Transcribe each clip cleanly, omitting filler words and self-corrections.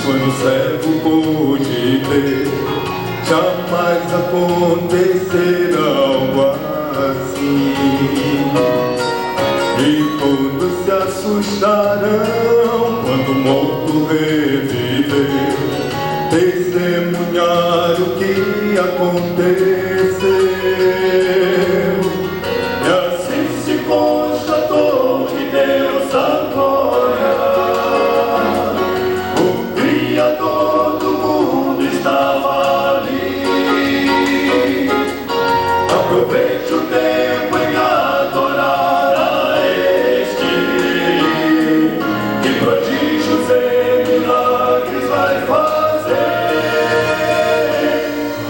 quando o cego pôde ver, jamais acontecerá algo assim. E todos se assustarão quando o morto reviver, testemunhar o que aconteceu. E assim se constatou que Deus agora, o Criador do mundo, estava ali. Aproveite o tempo em adorar a este, que prodígios e milagres vai fazer.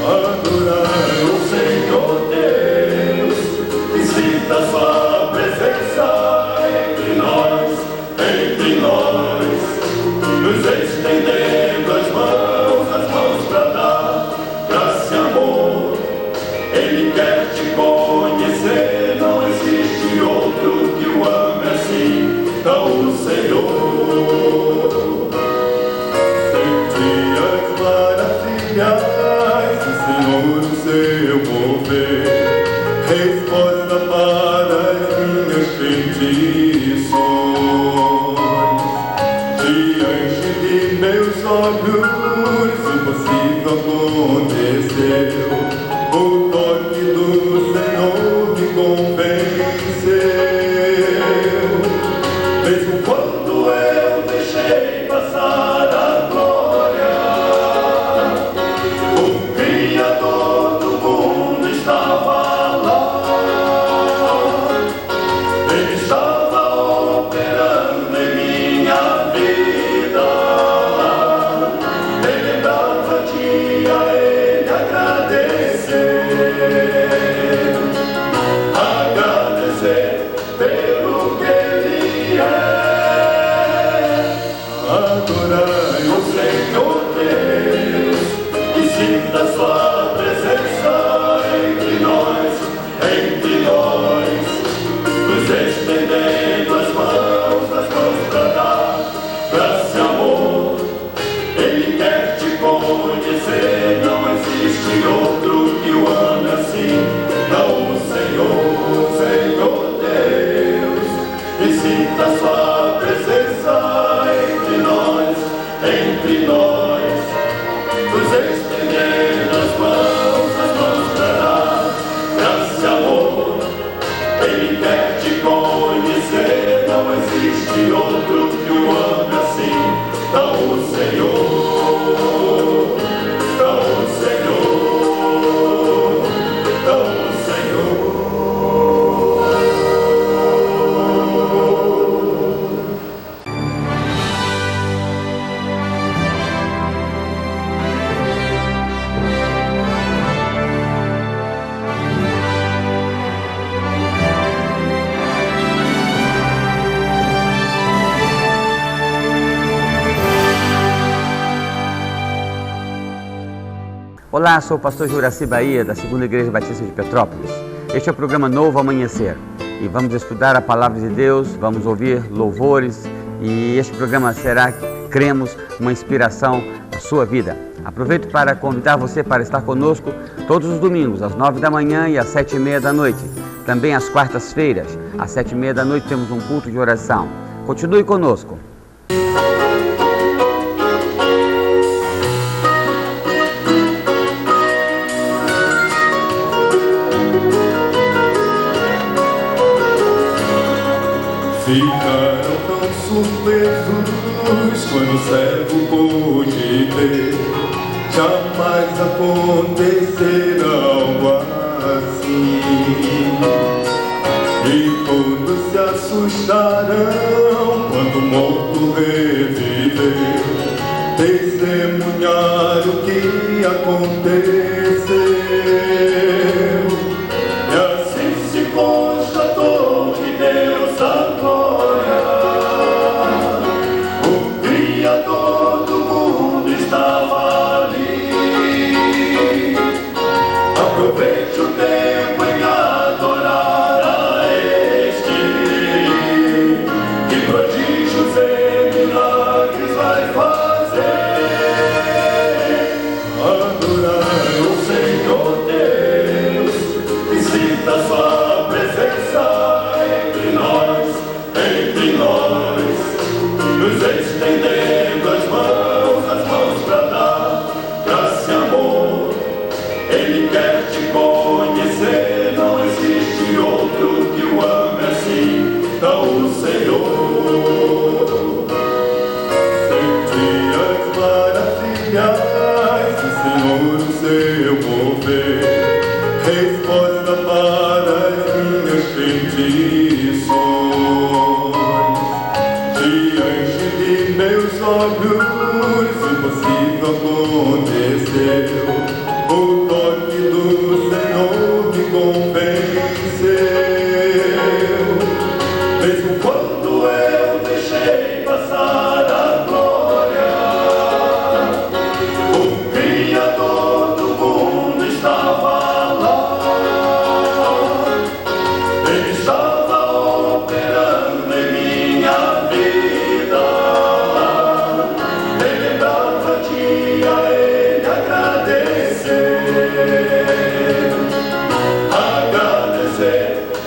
Adorar o Senhor Deus, e sinta sua presença entre nós, nos estendendo as mãos para dar graça e amor. Ele quer te conhecer, não existe outro que o ame assim, tão o Senhor. Sente as maravilhas do Senhor, o seu mover, resposta para as minhas petições. Diante de meus olhos, o possível aconteceu. O toque do Senhor me convenceu. Mesmo quando eu deixei passar a glória, o Criador do mundo estava lá. Ele estava operando em minha vida. Ele lembrava de a Ele agradecer. Agradecer pelo que Ele é. Adorai o Senhor Deus e sinta sua presença entre nós, nos estendendo as mãos para dar graça e amor. Ele quer te conhecer, não existe outro que o ame assim, não o Senhor Deus. E sinta sua presença entre nós, nos estendendo as mãos para dar graça e amor. Ele quer te conhecer, não existe outro que o ame assim, não o Senhor, não o Senhor, não o Senhor. Olá, sou o pastor Juraci Bahia, da Segunda Igreja Batista de Petrópolis. Este é o programa Novo Amanhecer e vamos estudar a Palavra de Deus, vamos ouvir louvores e este programa será, cremos, uma inspiração à sua vida. Aproveito para convidar você para estar conosco todos os domingos, às 9 da manhã e às 7h30 da noite. Também às quartas-feiras, às 7h30 da noite, temos um culto de oração. Continue conosco. Ficaram tão surpresos quando o cego pôde ver, jamais acontecerá algo assim. E todos se assustarão quando o morto reviver, testemunhar o que aconteceu. E assim se constatou que Deus agora, o Criador do mundo, estava ali. Aproveite o tempo em adorar a este, que prodígios e milagres vai fazer. se possível aconteceu, o toque do Senhor me convenceu. Mesmo quando eu deixei passar a glória, o Criador do mundo estava lá. Ele estava operando em minha vida. Ele dava dia a ele agradecer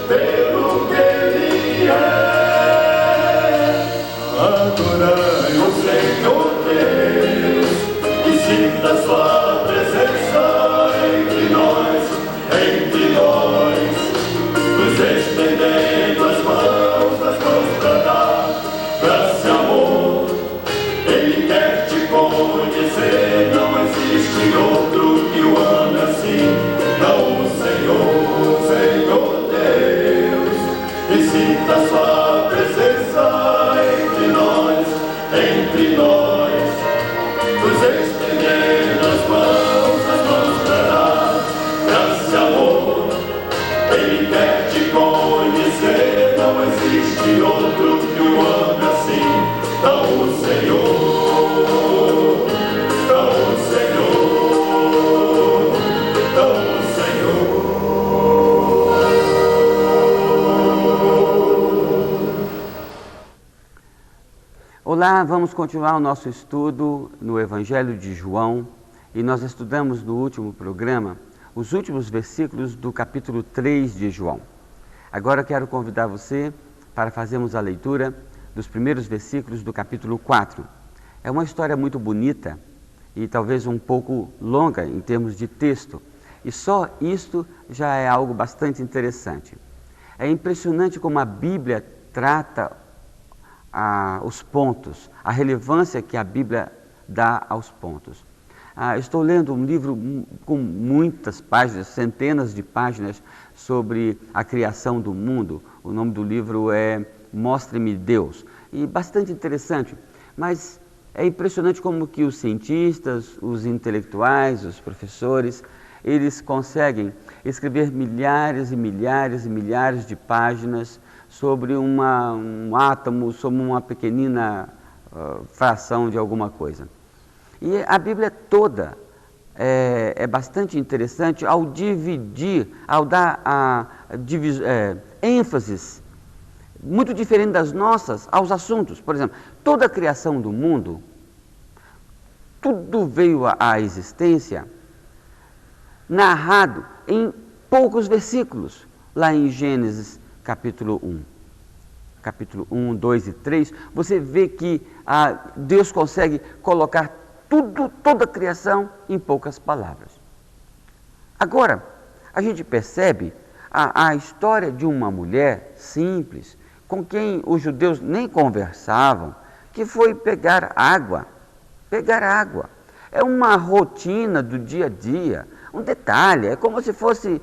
pelo que ele é. Adorai o Senhor Deus e sinta sua presença entre nós, nos estendendo as mãos pra dar graça e amor. Ele quer te conhecer, não existe outro que o ame assim, não o Senhor Deus. E sinta sua presença entre nós, nos estendendo as mãos pra dar graça e amor. Ele quer te conhecer, não existe outro que o ame assim, não o Senhor, não o Senhor, não o Senhor. Olá, vamos continuar o nosso estudo no Evangelho de João e nós estudamos no último programa os últimos versículos do capítulo 3 de João. Agora eu quero convidar você para fazermos a leitura dos primeiros versículos do capítulo 4. É uma história muito bonita e talvez um pouco longa em termos de texto, e só isto já é algo bastante interessante. É impressionante como a Bíblia trata os pontos, a relevância que a Bíblia dá aos pontos. Estou lendo um livro com muitas páginas, centenas de páginas, sobre a criação do mundo. O nome do livro é Mostre-me Deus. E bastante interessante, mas é impressionante como que os cientistas, os intelectuais, os professores, eles conseguem escrever milhares e milhares e milhares de páginas sobre um átomo, sobre uma pequenina fração de alguma coisa. E a Bíblia toda é bastante interessante ao dividir, ao dar ênfases muito diferente das nossas aos assuntos. Por exemplo, toda a criação do mundo, tudo veio à existência narrado em poucos versículos, lá em Gênesis capítulo 1. Capítulo 1, 2 e 3, você vê que Deus consegue colocar toda a criação em poucas palavras. Agora, a gente percebe a história de uma mulher simples, com quem os judeus nem conversavam, que foi pegar água. É uma rotina do dia a dia, um detalhe, é como se fosse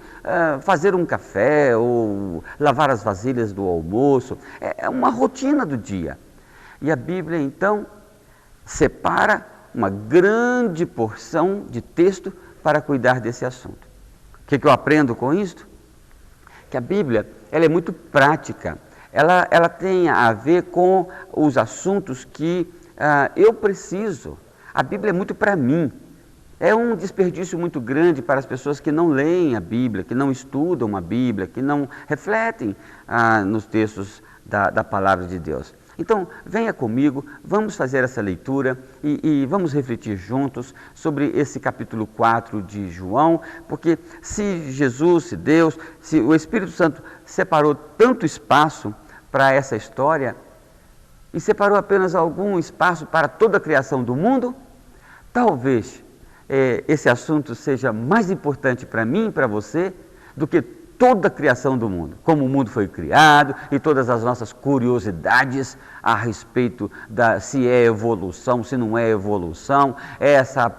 fazer um café ou lavar as vasilhas do almoço, é uma rotina do dia. E a Bíblia, então, separa uma grande porção de texto para cuidar desse assunto. O que eu aprendo com isto? Que a Bíblia ela é muito prática, ela tem a ver com os assuntos que eu preciso. A Bíblia é muito para mim. É um desperdício muito grande para as pessoas que não leem a Bíblia, que não estudam a Bíblia, que não refletem nos textos da Palavra de Deus. Então, venha comigo, vamos fazer essa leitura e vamos refletir juntos sobre esse capítulo 4 de João, porque se Jesus, se Deus, se o Espírito Santo separou tanto espaço para essa história e separou apenas algum espaço para toda a criação do mundo, talvez esse assunto seja mais importante para mim e para você do que toda a criação do mundo, como o mundo foi criado e todas as nossas curiosidades a respeito se é evolução, se não é evolução, essa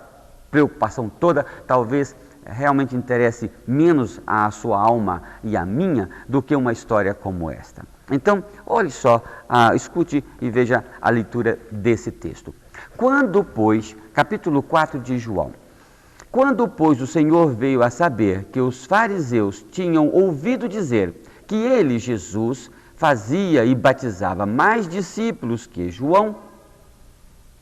preocupação toda talvez realmente interesse menos à sua alma e à minha do que uma história como esta. Então, olhe só, escute e veja a leitura desse texto. Quando, pois, capítulo 4 de João, quando, pois, o Senhor veio a saber que os fariseus tinham ouvido dizer que ele, Jesus, fazia e batizava mais discípulos que João,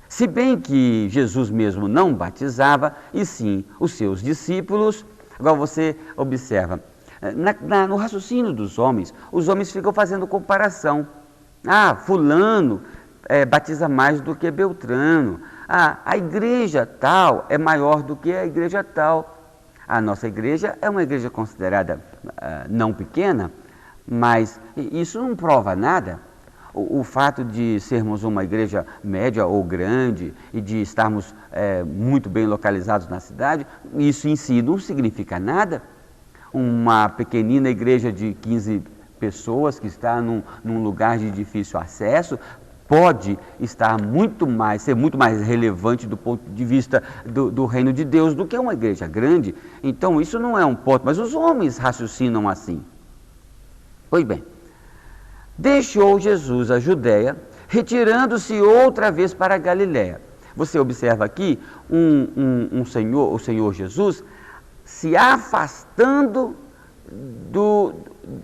se bem que Jesus mesmo não batizava, e sim os seus discípulos. Agora você observa, no raciocínio dos homens, os homens ficam fazendo comparação. Fulano batiza mais do que Beltrano. A igreja tal é maior do que a igreja tal. A nossa igreja é uma igreja considerada não pequena, mas isso não prova nada. O fato de sermos uma igreja média ou grande e de estarmos muito bem localizados na cidade, isso em si não significa nada. Uma pequenina igreja de 15 pessoas que está num lugar de difícil acesso pode estar ser muito mais relevante do ponto de vista do reino de Deus do que uma igreja grande. Então isso não é um ponto, mas os homens raciocinam assim. Pois bem, deixou Jesus a Judéia, retirando-se outra vez para a Galiléia. Você observa aqui o Senhor Jesus se afastando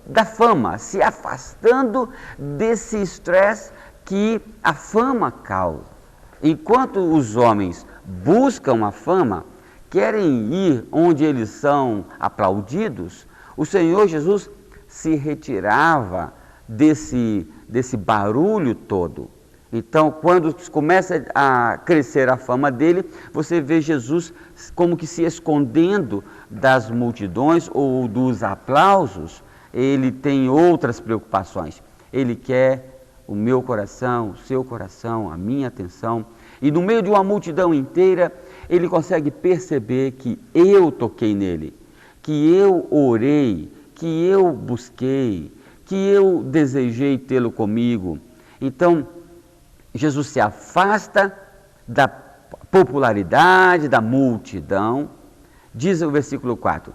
da fama, se afastando desse estresse que a fama causa. Enquanto os homens buscam a fama, querem ir onde eles são aplaudidos, o Senhor Jesus se retirava desse barulho todo. Então, quando começa a crescer a fama dele, você vê Jesus como que se escondendo das multidões ou dos aplausos. Ele tem outras preocupações. Ele quer o meu coração, o seu coração, a minha atenção. E no meio de uma multidão inteira, ele consegue perceber que eu toquei nele, que eu orei, que eu busquei, que eu desejei tê-lo comigo. Então, Jesus se afasta da popularidade, da multidão. Diz o versículo 4: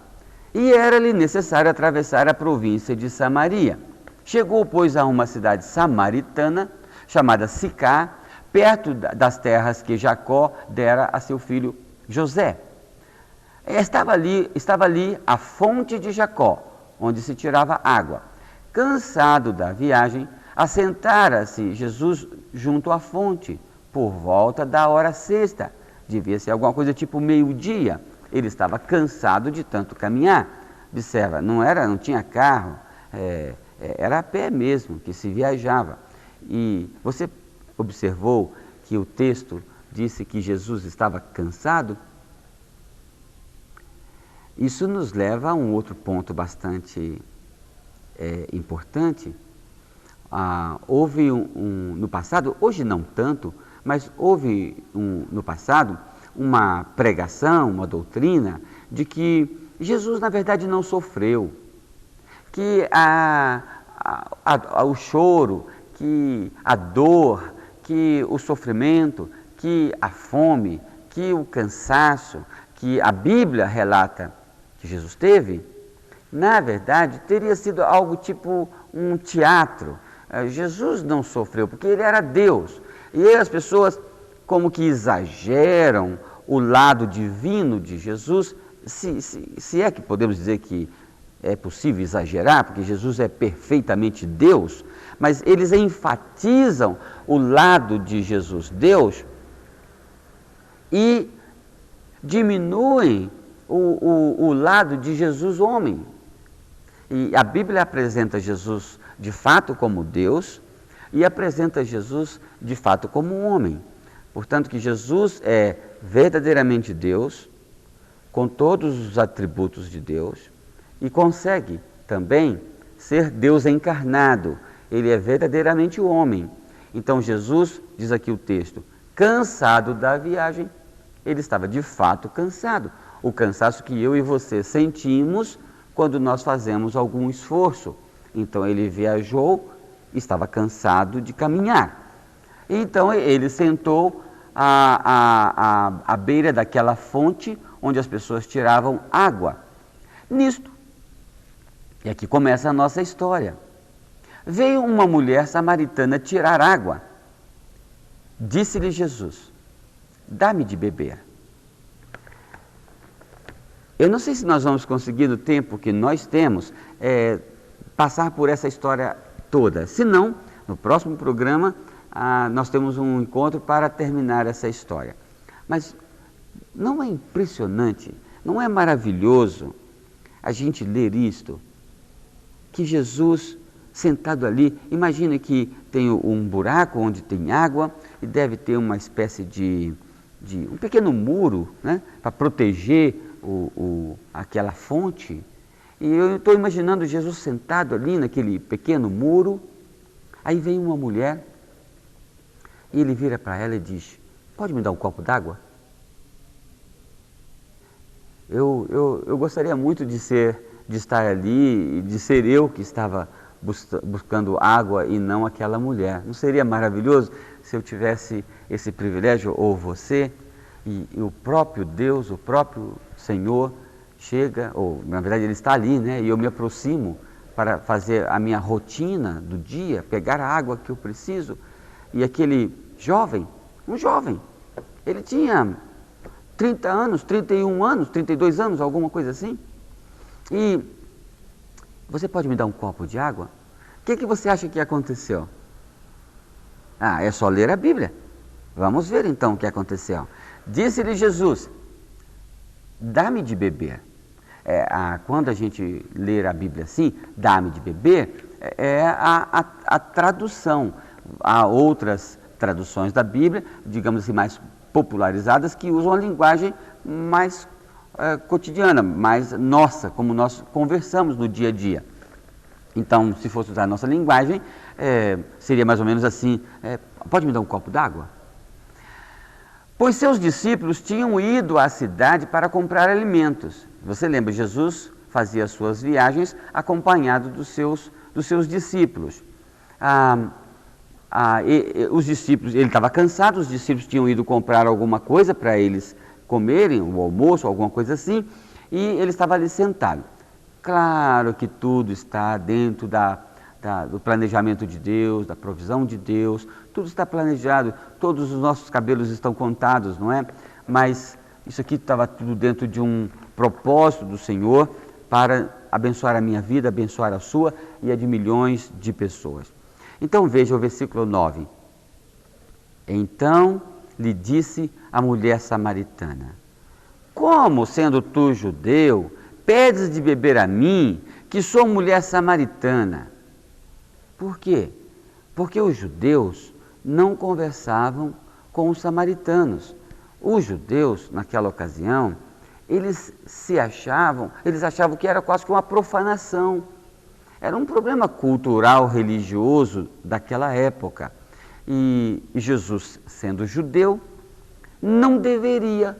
E era-lhe necessário atravessar a província de Samaria. Chegou, pois, a uma cidade samaritana, chamada Sicá, perto das terras que Jacó dera a seu filho José. Estava ali a fonte de Jacó, onde se tirava água. Cansado da viagem, assentara-se Jesus junto à fonte, por volta da hora sexta. Devia ser alguma coisa tipo meio-dia. Ele estava cansado de tanto caminhar. Observa, não tinha carro, era a pé mesmo que se viajava. E você observou que o texto disse que Jesus estava cansado? Isso nos leva a um outro ponto bastante importante. Houve no passado, hoje não tanto, mas houve no passado uma pregação, uma doutrina de que Jesus na verdade não sofreu, que o choro, que a dor, que o sofrimento, que a fome, que o cansaço, que a Bíblia relata que Jesus teve, na verdade teria sido algo tipo um teatro. Jesus não sofreu porque ele era Deus. E aí as pessoas como que exageram o lado divino de Jesus, se é que podemos dizer que é possível exagerar, porque Jesus é perfeitamente Deus, mas eles enfatizam o lado de Jesus Deus e diminuem o lado de Jesus homem. E a Bíblia apresenta Jesus de fato como Deus e apresenta Jesus de fato como homem. Portanto, que Jesus é verdadeiramente Deus, com todos os atributos de Deus, e consegue também ser Deus encarnado. Ele é verdadeiramente homem. Então Jesus, diz aqui o texto, cansado da viagem, ele estava de fato cansado. O cansaço que eu e você sentimos quando nós fazemos algum esforço. Então ele viajou, estava cansado de caminhar. Então ele sentou à beira daquela fonte onde as pessoas tiravam água. Nisto, e aqui começa a nossa história. Veio uma mulher samaritana tirar água. Disse-lhe Jesus: dá-me de beber. Eu não sei se nós vamos conseguir, no tempo que nós temos, passar por essa história toda. Se não, no próximo programa, nós temos um encontro para terminar essa história. Mas não é impressionante, não é maravilhoso a gente ler isto? Que Jesus, sentado ali, imagine que tem um buraco onde tem água e deve ter uma espécie de um pequeno muro, né, para proteger aquela fonte. E eu estou imaginando Jesus sentado ali naquele pequeno muro. Aí vem uma mulher e ele vira para ela e diz: pode me dar um copo d'água? Eu gostaria muito de estar ali, de ser eu que estava buscando água e não aquela mulher. Não seria maravilhoso se eu tivesse esse privilégio, ou você, e o próprio Deus, o próprio Senhor chega, ou na verdade Ele está ali, né? E eu me aproximo para fazer a minha rotina do dia, pegar a água que eu preciso. E aquele jovem, um jovem, ele tinha 30 anos, 31 anos, 32 anos, alguma coisa assim. E você pode me dar um copo de água? O que você acha que aconteceu? É só ler a Bíblia. Vamos ver então o que aconteceu. Disse-lhe Jesus: dá-me de beber. Quando a gente lê a Bíblia assim, dá-me de beber, é a tradução. Há outras traduções da Bíblia, digamos assim, mais popularizadas, que usam a linguagem mais cotidiana, mais nossa, como nós conversamos no dia a dia. Então, se fosse usar a nossa linguagem, seria mais ou menos assim: pode me dar um copo d'água? Pois seus discípulos tinham ido à cidade para comprar alimentos. Você lembra, Jesus fazia suas viagens acompanhado dos seus discípulos. Os discípulos, ele estava cansado, os discípulos tinham ido comprar alguma coisa para eles comerem, o almoço, alguma coisa assim, e ele estava ali sentado. Claro que tudo está dentro do planejamento de Deus, da provisão de Deus, tudo está planejado, todos os nossos cabelos estão contados, não é? Mas isso aqui estava tudo dentro de um propósito do Senhor para abençoar a minha vida, abençoar a sua e a de milhões de pessoas. Então veja o versículo 9. Então lhe disse a mulher samaritana: como, sendo tu judeu, pedes de beber a mim, que sou mulher samaritana? Por quê? Porque os judeus não conversavam com os samaritanos. Os judeus, naquela ocasião, eles achavam que era quase que uma profanação. Era um problema cultural, religioso daquela época. E Jesus, sendo judeu, não deveria,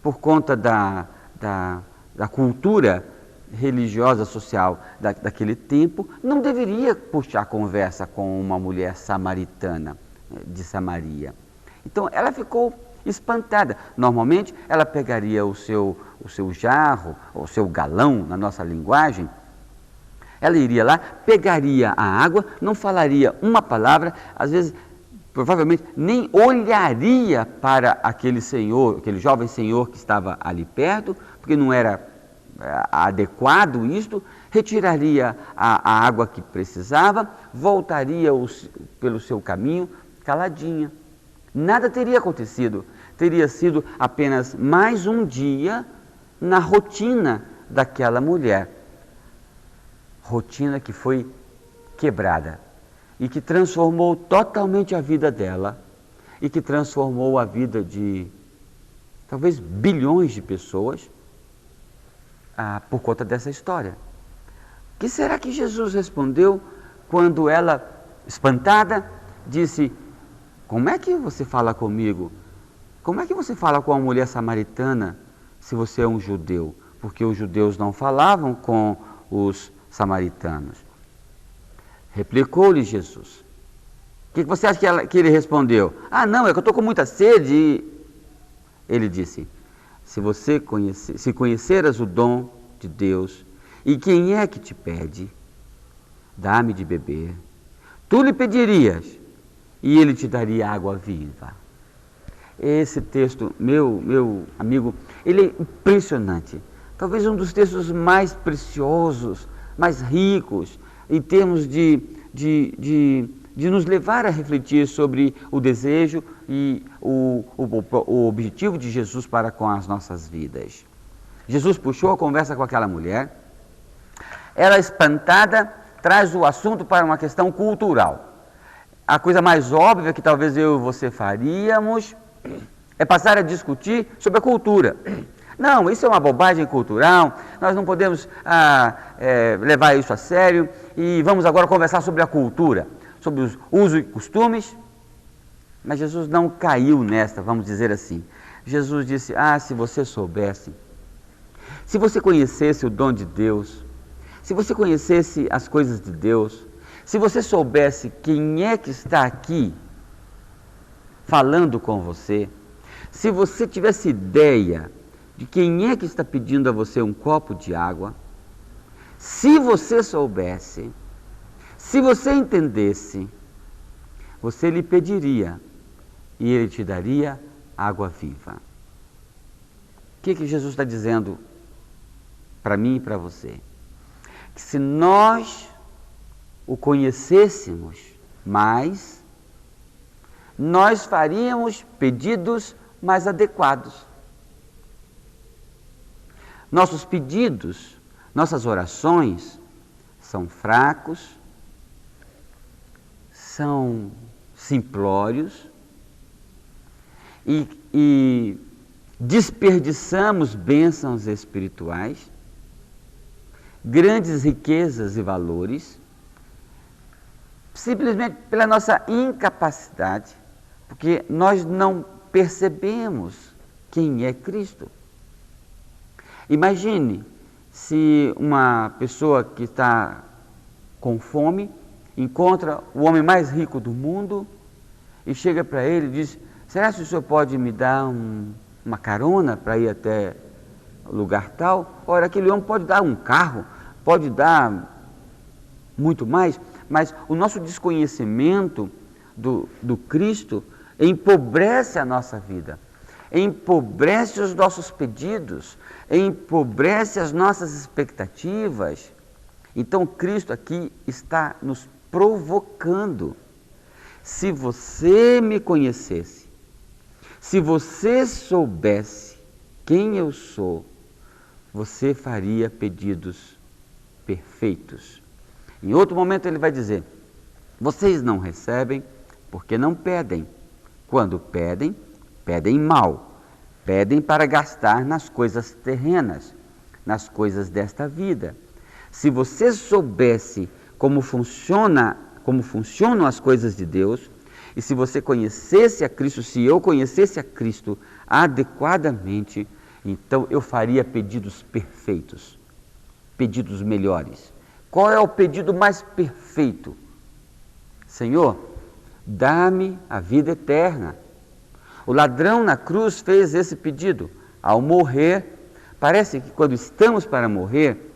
por conta da cultura religiosa, social daquele tempo, não deveria puxar conversa com uma mulher samaritana, de Samaria. Então ela ficou espantada. Normalmente ela pegaria o seu jarro, o seu galão, na nossa linguagem, ela iria lá, pegaria a água, não falaria uma palavra, às vezes, provavelmente, nem olharia para aquele senhor, aquele jovem senhor que estava ali perto, porque não era adequado isto, retiraria a água que precisava, voltaria pelo seu caminho, caladinha. Nada teria acontecido, teria sido apenas mais um dia na rotina daquela mulher. Rotina que foi quebrada e que transformou totalmente a vida dela e que transformou a vida de talvez bilhões de pessoas por conta dessa história. O que será que Jesus respondeu quando ela, espantada, disse: como é que você fala comigo? Como é que você fala com a mulher samaritana se você é um judeu? Porque os judeus não falavam com os samaritanos. Replicou-lhe Jesus. O que você acha que ele respondeu? Não, é que eu estou com muita sede. Ele disse: se conheceras o dom de Deus, e quem é que te pede, dá-me de beber, Tu lhe pedirias e ele te daria água viva. Esse texto, meu amigo, ele é impressionante. Talvez um dos textos mais preciosos, mais ricos, em termos de nos levar a refletir sobre o desejo e o objetivo de Jesus para com as nossas vidas. Jesus puxou a conversa com aquela mulher. Ela, espantada, traz o assunto para uma questão cultural. A coisa mais óbvia que talvez eu e você faríamos é passar a discutir sobre a cultura. Não, isso é uma bobagem cultural, nós não podemos levar isso a sério e vamos agora conversar sobre a cultura, sobre os usos e costumes. Mas Jesus não caiu nesta, vamos dizer assim. Jesus disse, se você soubesse, se você conhecesse o dom de Deus, se você conhecesse as coisas de Deus, se você soubesse quem é que está aqui falando com você, se você tivesse ideia de quem é que está pedindo a você um copo de água, se você soubesse, se você entendesse, você lhe pediria e ele te daria água viva. O que Jesus está dizendo para mim e para você? Que se nós o conhecêssemos mais, nós faríamos pedidos mais adequados. Nossos pedidos, nossas orações são fracos, são simplórios e desperdiçamos bênçãos espirituais, grandes riquezas e valores, simplesmente pela nossa incapacidade, porque nós não percebemos quem é Cristo. Imagine se uma pessoa que está com fome encontra o homem mais rico do mundo e chega para ele e diz, será que o senhor pode me dar uma carona para ir até o lugar tal? Ora, aquele homem pode dar um carro, pode dar muito mais, mas o nosso desconhecimento do Cristo empobrece a nossa vida, empobrece os nossos pedidos, empobrece as nossas expectativas. Então Cristo aqui está nos provocando. Se você me conhecesse, se você soubesse quem eu sou, você faria pedidos perfeitos. Em outro momento ele vai dizer, vocês não recebem porque não pedem. Quando pedem, pedem mal. Pedem para gastar nas coisas terrenas, nas coisas desta vida. Se você soubesse como funcionam as coisas de Deus, e se você conhecesse a Cristo, se eu conhecesse a Cristo adequadamente, então eu faria pedidos perfeitos, pedidos melhores. Qual é o pedido mais perfeito? Senhor, dá-me a vida eterna. O ladrão na cruz fez esse pedido. Ao morrer, parece que quando estamos para morrer,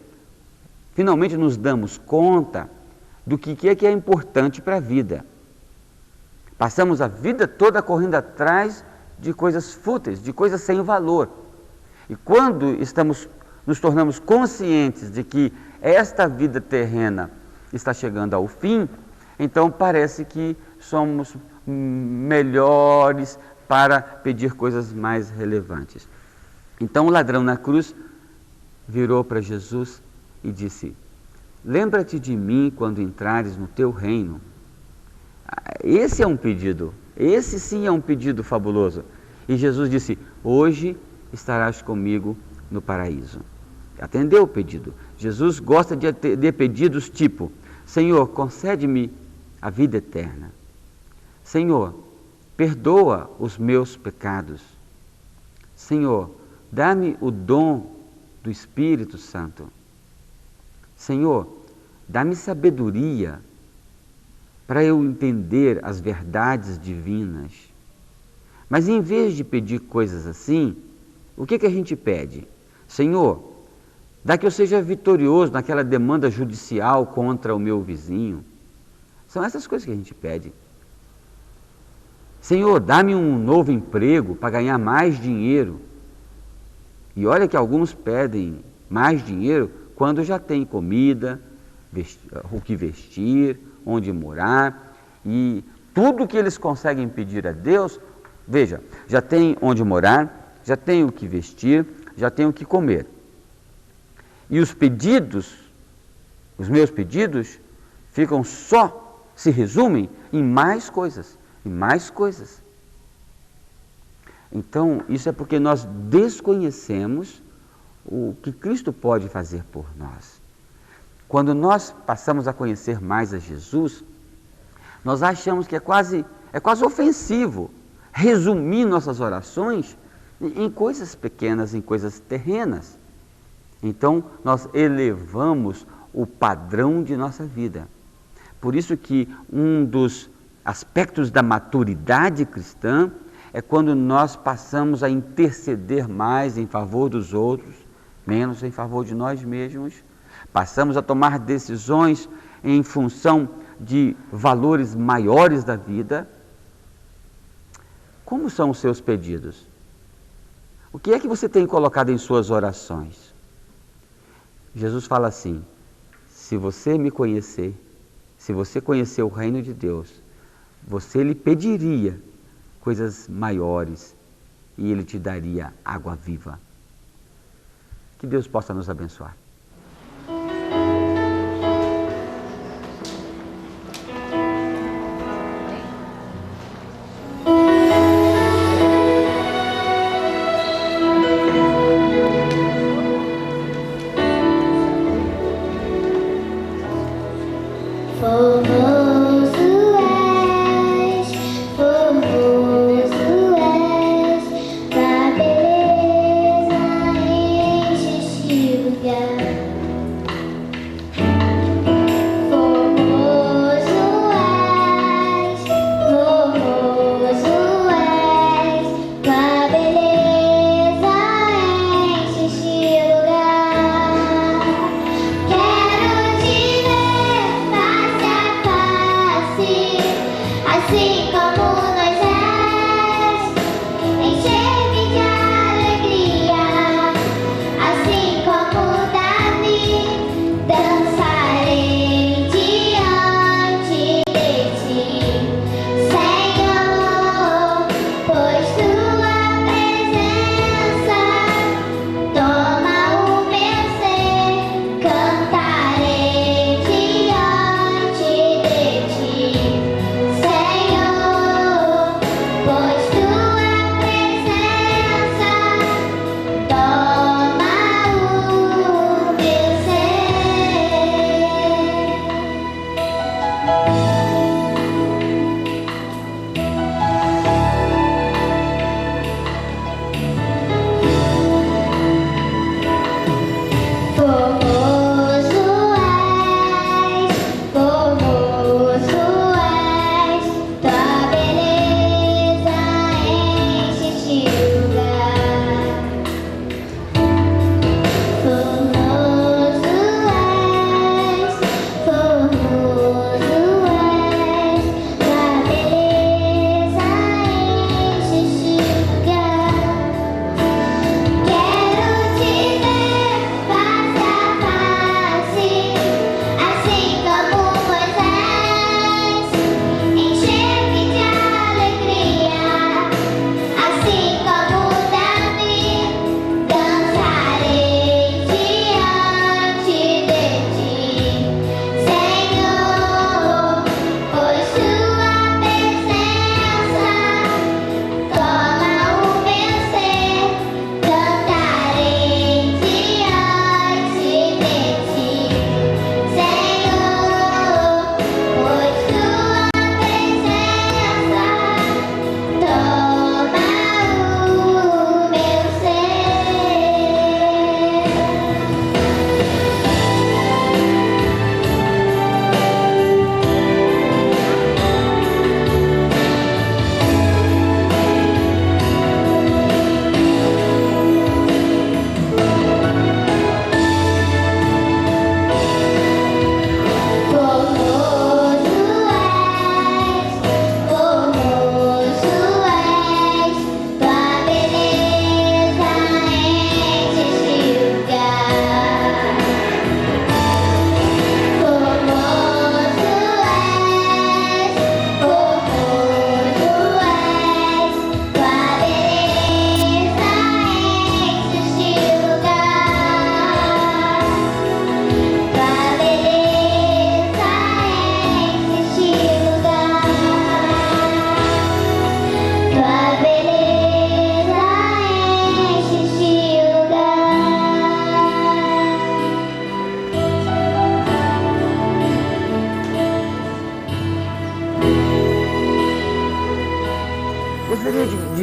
finalmente nos damos conta do que é importante para a vida. Passamos a vida toda correndo atrás de coisas fúteis, de coisas sem valor. E quando nos tornamos conscientes de que esta vida terrena está chegando ao fim, então parece que somos melhores para pedir coisas mais relevantes. Então o ladrão na cruz virou para Jesus e disse, lembra-te de mim quando entrares no teu reino. Esse é um pedido, esse sim é um pedido fabuloso. E Jesus disse, hoje estarás comigo no paraíso. Atendeu o pedido. Jesus gosta de pedidos tipo, Senhor, concede-me a vida eterna. Senhor, perdoa os meus pecados. Senhor, dá-me o dom do Espírito Santo. Senhor, dá-me sabedoria para eu entender as verdades divinas. Mas em vez de pedir coisas assim, o que a gente pede? Senhor, dá que eu seja vitorioso naquela demanda judicial contra o meu vizinho. São essas coisas que a gente pede. Senhor, dá-me um novo emprego para ganhar mais dinheiro. E olha que alguns pedem mais dinheiro quando já tem comida, o que vestir, onde morar. E tudo que eles conseguem pedir a Deus, veja, já tem onde morar, já tem o que vestir, já tem o que comer. E os pedidos, os meus pedidos, se resumem em mais coisas, em mais coisas. Então, isso é porque nós desconhecemos o que Cristo pode fazer por nós. Quando nós passamos a conhecer mais a Jesus, nós achamos que é quase ofensivo resumir nossas orações em coisas pequenas, em coisas terrenas. Então, nós elevamos o padrão de nossa vida. Por isso que um dos aspectos da maturidade cristã é quando nós passamos a interceder mais em favor dos outros, menos em favor de nós mesmos. Passamos a tomar decisões em função de valores maiores da vida. Como são os seus pedidos? O que é que você tem colocado em suas orações? Jesus fala assim: se você me conhecer, se você conhecer o reino de Deus, você lhe pediria coisas maiores e ele te daria água viva. Que Deus possa nos abençoar. Formoso és, tua beleza enche este lugar.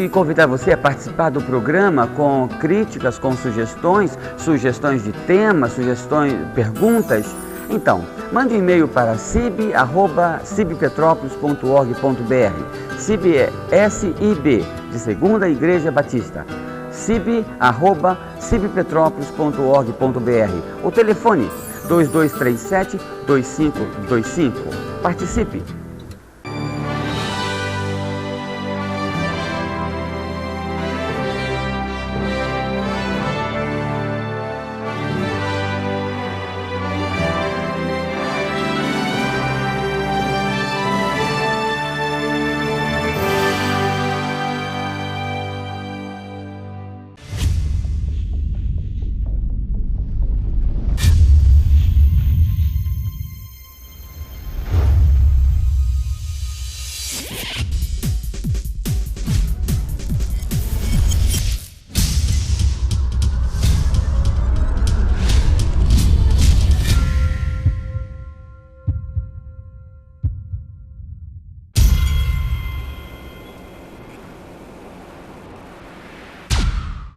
em convidar você a participar do programa com críticas, com sugestões de temas, perguntas. Então, mande um e-mail para cib@cibpetrópolis.org.br. CIB é SIB, de Segunda Igreja Batista. cib@cibpetrópolis.org.br. O telefone 2237-2525. Participe!